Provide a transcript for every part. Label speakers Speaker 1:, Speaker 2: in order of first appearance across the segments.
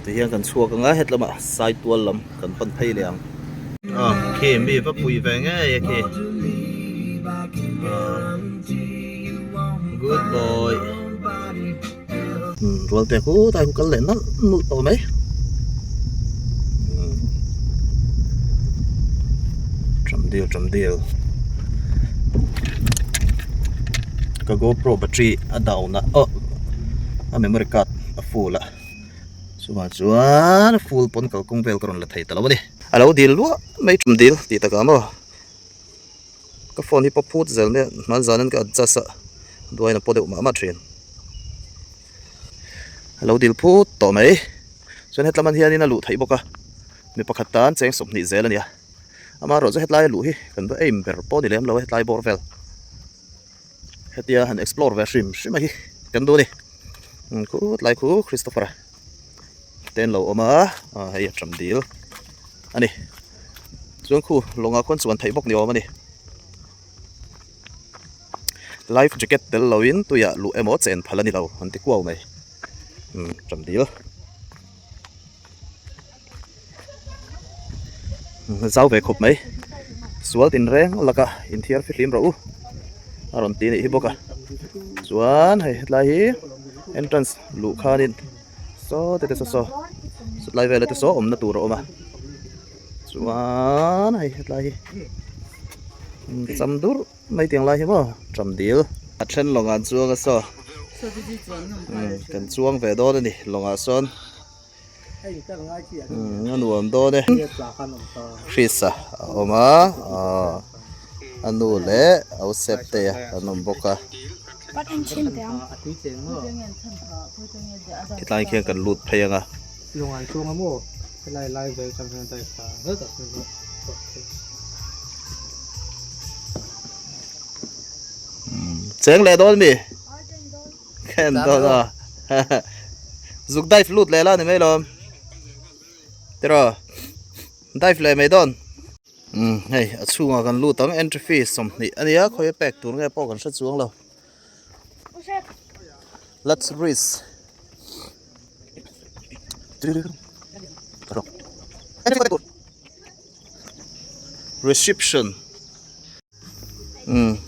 Speaker 1: te hian kan chuak anga hetlama sai tual lam kan pan phei leang ke mi va pui ve nge ye ke good boy rual te ku tai ku kal le na nu to mai trầm deal ka GoPro battery a down na a memory card a full la chuan full pon kal kung vel karon la thei talo ni alo dil lu mai trum dil ti ta ka mo ka phone hi pa phut zel ne man zanan ka adjust duai na pode ma thren alo dil phut to mai chuan hetlaman hian in a lu thei boka mi pakhat tan cheng sop ni zel ania ama ro zo hetlai lu hi kan ba aim ber po ni lem lo hetlai bor vel hetia han explore ve shrim hi kan do ni ku lai ku Christopher ten lo oma hay tram deal ani chuan khu longa kon chuan thei bok ni oma ni life jacket tel lo in tuya lu emo chen phalani lo anti kwaw mai tram deal zau ve khop mai sual tin reng laka in thiar film ro aron ti ni hi boka chuan hei lai hi entrance lu khanin so te so lai vele te so omna tur oma chuan hei lai chamdur mai tiang lai hi mo tram deal a then longa chuanga so kan chuang ve do ni longa son nuam do ne Krisa oma anu le au sep te anom boka kitlai khian kan lut pheyanga
Speaker 2: longan chuang amo lai ve chang han tai sa rất là
Speaker 1: cheng le don mi khen do na zuk dive lut le la ni mai lom tero dive le mai don hei achunga kan lut ang entry fee som ni ania khoi pek tur nge po kan sa chuang lo let's race reception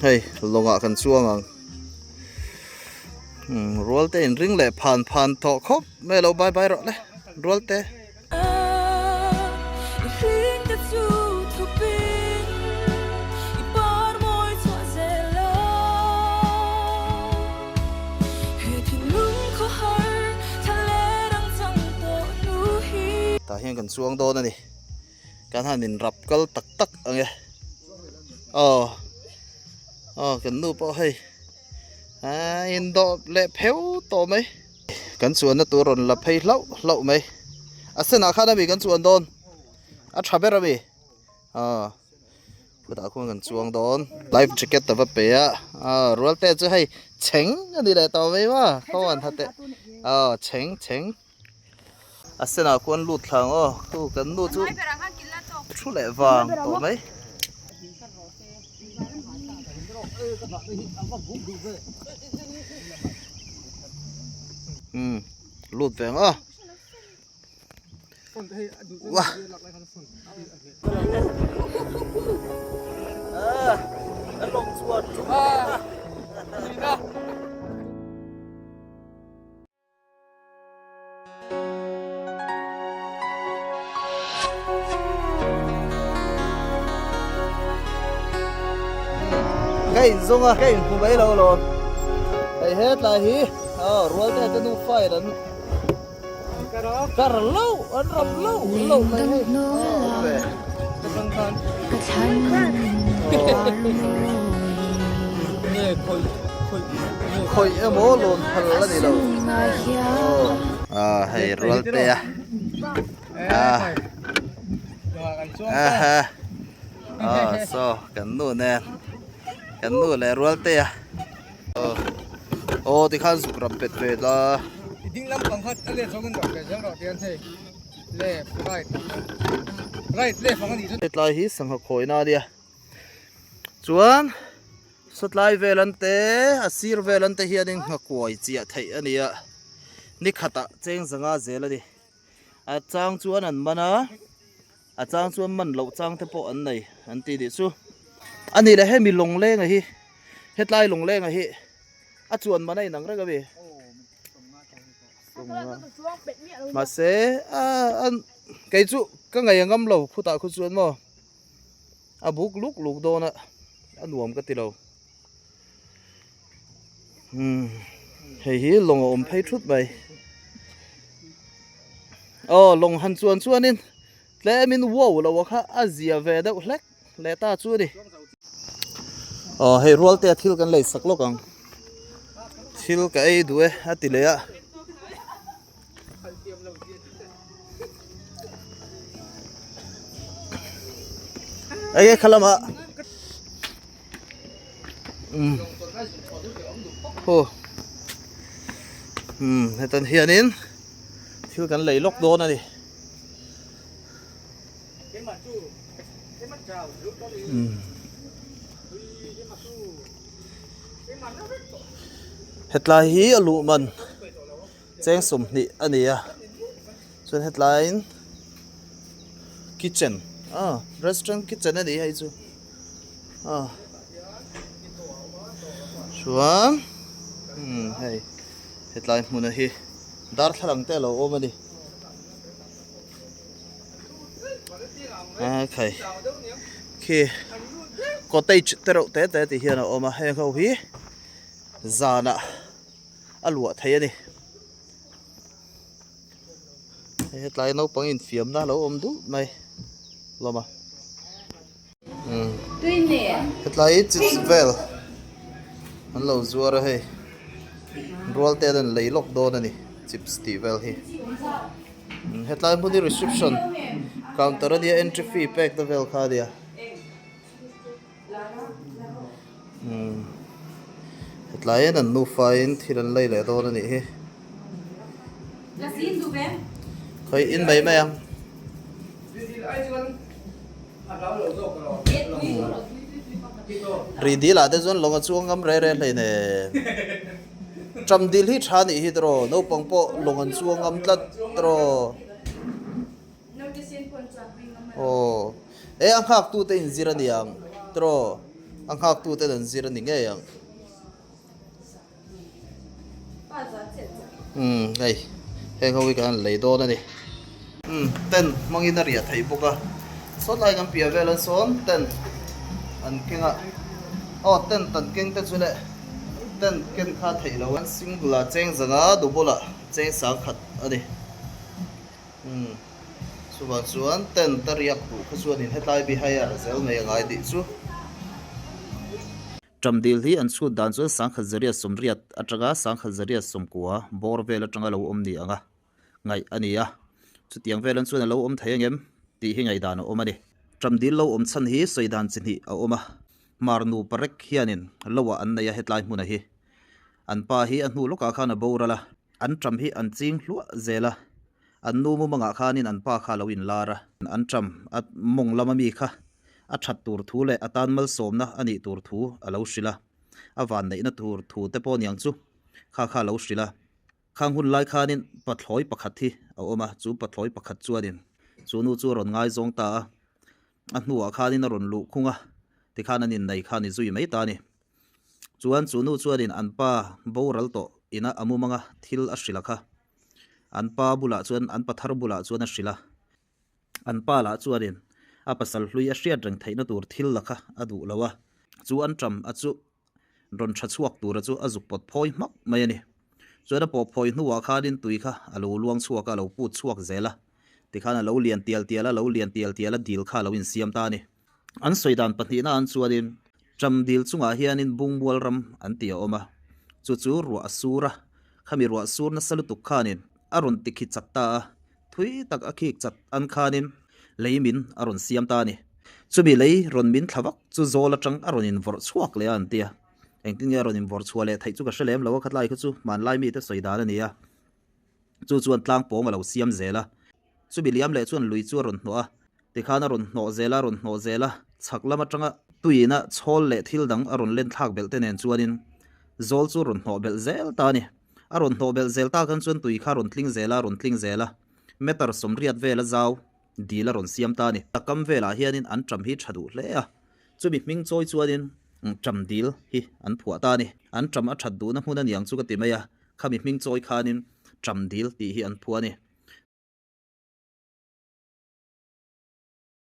Speaker 1: hei longa kan chuang ang roll te in ring le phan to khop me lo bye bye ro le roll te ta hian kan chuang do na ni kan hanin rap kal tak tak ange kan nu po hei in do le pheu to mai kan chuan na turon la phei lau mai asena khana mi kan chuan don a thabera mi puta khong kan chuang don life jacket ta va pe roll te chu hei cheng ani le to mai wa kawan thate cheng asena kon lut thlang tu kan nu chu thu le wang to mai lut veng wah long chuan cái zonga cái khu bấy lâu rồi cái hết là hi ruột cái tao nu phải đó cả lâu anh rập lâu mày về khôi em mố luôn thật là gì đâu hay ruột te so cái nu nè kan nu le rual te ti khan su krap pet pe la
Speaker 2: ding lam pang khat le chogun da le jang ro tian thei le right le phang ni
Speaker 1: te lai hi sang ha khoi na dia chuan satlai velante asir velante hianin ha koi chia thei ania ni khata cheng zanga zel ani อาจางชวนอันมานะอาจางชวนมันเหล่าจางเทปอันไหนอันตีดิซูอันนี้แหละให้มีลงเล่งอะฮิเฮ็ดไล่ลงเล่งอะฮิอาจวนมาในหนังเรื่องกันบีมาเสอันไก่จุก็ไงยังงำเราผู้ตาคุณชวนมั้งบุกลูกโดนอะอันหวมก็ติเราเฮ้ยลงอมไพทุบไปลงหันชวนนี่แล้วมินว้าวเราว่าค่ะอาเซียเวดเล็กเลต้าชวนดิให้รัวเตะทิลกันเลยสักโลกังทิลกันไอ้ด้วยอาติเลยอะไอ้ขลังอ่ะให้ตันเฮียนินทิลกันเลยล็อกโดนนะดิเฮ็ดไลน์ฮีอลูมันแจ้งสมนี่อันนี้อ่ะส่วนเฮ็ดไลน์คิทเช่นrestaurant kitchenอันนี้ให้จูส่วนให้เฮ็ดไลน์มุนฮีดาร์ทลังเตลโอมันดิโอเคก็เตจเตอร์เตที่เฮียนะออกมาให้เขาฮีจานะอลัวไทยนี่เฮ็ดไลน์น้องปังอินฟิล์มนะเราอมดูไหมรอมาเฮ็ดไลน์จิตเวลมันเราจัวระให้รัวเตดันเลยล็อกโดนนี่จิบสตีเวลฮีเฮ็ดไลน์พวกนี้ reception counter นี่ entry fee pack ตัวเวลค่าเดียเฮ็ดไลน์นั่นนูไฟน์ที่นั่นเลยโดนนี่เคยอินไปไหมยังรีดีละแต่ส่วนลงช่วงกำไรเลยเนี่ยจำดีที่ชานี่ฮิตรอนูปังโปลงช่วงกำลัดตรออังคักตูเต็นซีรันยังตรออังคักตูเต็นซีรันนี่ไงยังไงเฮ้ยเขาวิการเลยโดนนี่เต้นมังอินารีไทยบุกะสดไล่กันเปียเวลันโซนเต้นอันเก่งอ่ะเต้นตันเก่งเต้นสุดเลยเต้นเก่งข้าไทยแล้ววันซิงกุลาเจงจังอ่ะดูบุละเจงสังขัดอันนี้ส่วนเต้นตะเรียกดูขส่วนนี้ให้ตายบีให้อะเซลไม่ยังไงดิสู้จำดีที่อันสุดด่านส่วนสังขัดเรียสมเรียดอัตราสังขัดเรียสมกัวบอร์เวลจังเรานี่อ่ะไงอันนี้อ่ะสุดยังเวลันส่วนเราไทยเงี้ยตีให้ไงด่านมาดิจำดีเราชันฮีสวยด่านสินีเอามามาร์นูปรักเฮียนินเราว่าอันนี้เฮ็ดไลน์มุนฮีอันป้าฮีอันนูลูกข้านะบูระละอันจำฮีอันจิงลัวเจละอันนูมุมังข้านินอันป้าข้าลาวินลาระอันจำอันมงลามามีค่ะอัดชัดตูร์ทูเลยอัตันมัลสมนะอันนี้ตูร์ทูอัลาอุชิละอวันนี้นะตูร์ทูแต่ปอนยังจูข้าลาอุชิละข้างหุ่นไล่ข้านินปัดลอยปักขัดที่เอามาจูปัดลอยปักขัดจวดินจูนูจูรอนง่ายจงตาอันนูข้านินรอนลุคุงะที่ข้านินในข้านิจุยไม่ตานี่จวนจูนูจวดินอันป้าบูรัลโตอินะอามุมังะทิลอัชละค่ะอันป้าบุละจวนอันปัทารบุละจวนอัชละอันป้าละจวดินอาปัสสัลลุยอัชเรียดรังไทยนะตัวทิลละค่ะอดูละวะจูอันจำอจูรอนชัดสวกตัวจูอจุปดพอยมักไม่นี่จวนปอพอยนัวข้าดินตุยค่ะอลูลวงสวกอลูพูดสวกเจละที่ข้าน่ะเราเลียนเตียละเราเลียนเตียละดีลข้าเราอินเสียมตานี่อันสวยดานปฏิน่าอันสวดินจำดีลจุงอาเฮียนินบุงบัวรำอันเตียออกมาจู่รัวสูระข้ามีรัวสูรนัสลุตุกข้านินอรุณติขิดจักตาทุยตักอคิกจัดอันข้านินเลยมินอรุณเสียมตานี่จู่มีเลยรอนมินทวักจู่โจละจังอรุณินวอร์สวกเลยอันเตียเองที่เนี่ยอรุณินวอร์สวกเลยไทยจู่กับเฉลมเราว่าขัดไล่ก็จู่มันไล่มีแต่สวยดานนี่อ่ะจู่อันตลางโป่งเราเสียมเจละจู่บิลยามเล่จวนลุยจู่รอนหัวที่ข้าน่ะรอนหัวเจละชักละมาจังอ่ะตุยน่ะชอลเล่ทิลดังอรุณเล่นทักเบลเตนเนจวนนินโจลจู่รอนหัวเบลเจลตานี่อรุณหัวเบลเจลตากันจวนตุยข้ารอนทลิงเจละ metar somriat vela zau dila ron siam ta ni takam vela hianin an tram hi thadu hle a chumi ming choi chuanin tram dil hi an phua ta ni an tram a thad du na hmun aniang chu ka ti mai a khami ming choi khanin tram dil ti hi an phua ni